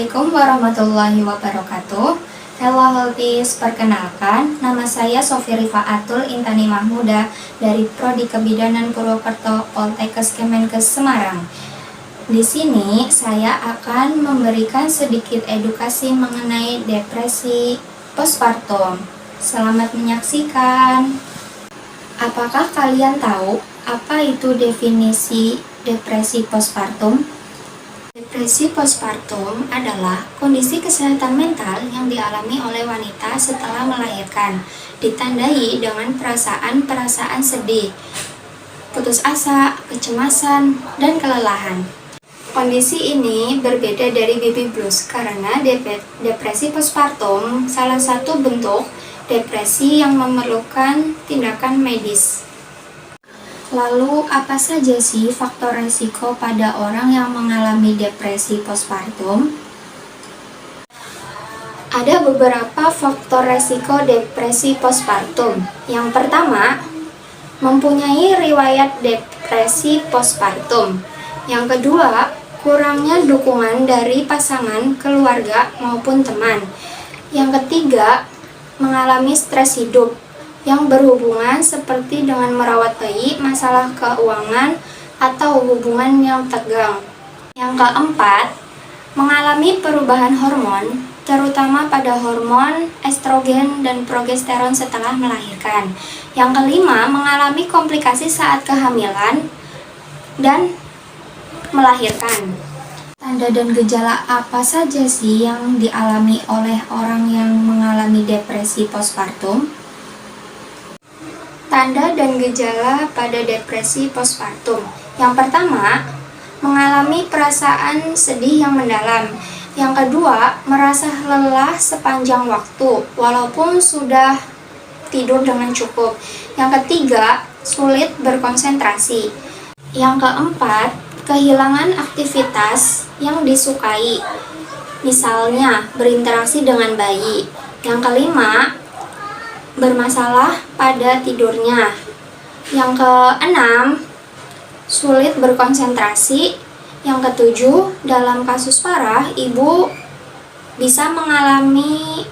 Assalamualaikum warahmatullahi wabarakatuh. Hello Helpis, perkenalkan, nama saya Sofi Rifaatul Intani Mahmuda dari Prodi Kebidanan Purwokerto Poltekkes Kemenkes Semarang. Di sini saya akan memberikan sedikit edukasi mengenai depresi postpartum. Selamat menyaksikan. Apakah kalian tahu apa itu definisi depresi postpartum? Depresi postpartum adalah kondisi kesehatan mental yang dialami oleh wanita setelah melahirkan, ditandai dengan perasaan-perasaan sedih, putus asa, kecemasan, dan kelelahan. Kondisi ini berbeda dari baby blues karena depresi postpartum salah satu bentuk depresi yang memerlukan tindakan medis. Lalu, apa saja sih faktor resiko pada orang yang mengalami depresi postpartum? Ada beberapa faktor resiko depresi postpartum. Yang pertama, mempunyai riwayat depresi postpartum. Yang kedua, kurangnya dukungan dari pasangan, keluarga, maupun teman. Yang ketiga, mengalami stres hidup yang berhubungan seperti dengan merawat bayi, masalah keuangan, atau hubungan yang tegang. Yang keempat, mengalami perubahan hormon, terutama pada hormon estrogen dan progesteron setelah melahirkan. Yang kelima, mengalami komplikasi saat kehamilan dan melahirkan. Tanda dan gejala apa saja sih yang dialami oleh orang yang mengalami depresi postpartum? Tanda dan gejala pada depresi postpartum. Yang pertama, mengalami perasaan sedih yang mendalam. Yang kedua, merasa lelah sepanjang waktu, walaupun sudah tidur dengan cukup. Yang ketiga, sulit berkonsentrasi. Yang keempat, kehilangan aktivitas yang disukai, misalnya berinteraksi dengan bayi. Yang kelima, bermasalah pada tidurnya. Yang keenam, sulit berkonsentrasi. Yang ketujuh, dalam kasus parah, ibu bisa mengalami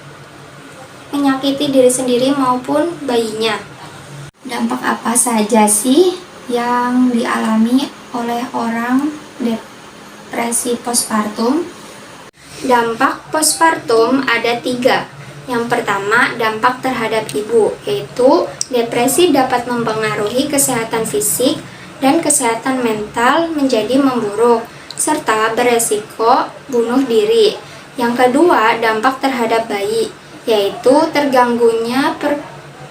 menyakiti diri sendiri maupun bayinya. Dampak apa saja sih yang dialami oleh orang depresi postpartum? Dampak postpartum ada 3. Yang pertama, dampak terhadap ibu, yaitu depresi dapat mempengaruhi kesehatan fisik dan kesehatan mental menjadi memburuk, serta beresiko bunuh diri. Yang kedua, dampak terhadap bayi, yaitu terganggunya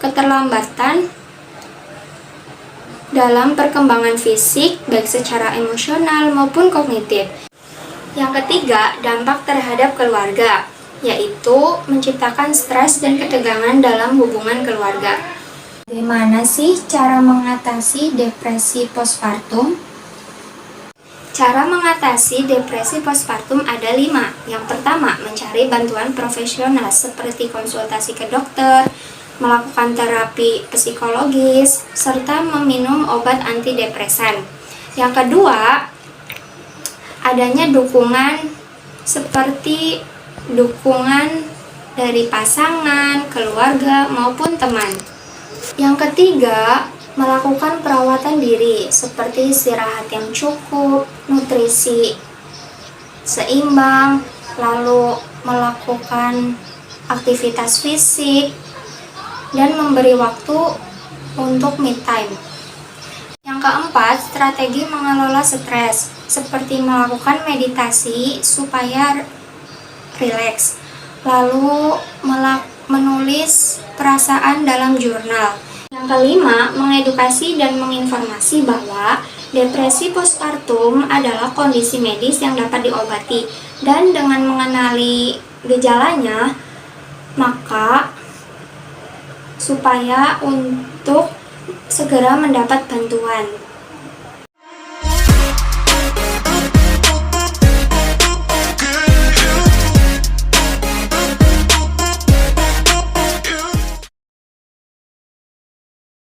keterlambatan dalam perkembangan fisik, baik secara emosional maupun kognitif. Yang ketiga, dampak terhadap keluarga, yaitu menciptakan stres dan ketegangan dalam hubungan keluarga. Bagaimana sih cara mengatasi depresi postpartum? Cara mengatasi depresi postpartum ada 5. Yang pertama, mencari bantuan profesional seperti konsultasi ke dokter, melakukan terapi psikologis, serta meminum obat antidepresan. Yang kedua, adanya dukungan seperti dukungan dari pasangan, keluarga, maupun teman. Yang ketiga, melakukan perawatan diri seperti istirahat yang cukup, nutrisi seimbang, lalu melakukan aktivitas fisik, dan memberi waktu untuk me time. Yang keempat, strategi mengelola stres seperti melakukan meditasi supaya rileks, lalu menulis perasaan dalam jurnal. Yang kelima, mengedukasi dan menginformasi bahwa depresi postpartum adalah kondisi medis yang dapat diobati, dan dengan mengenali gejalanya, maka supaya untuk segera mendapat bantuan.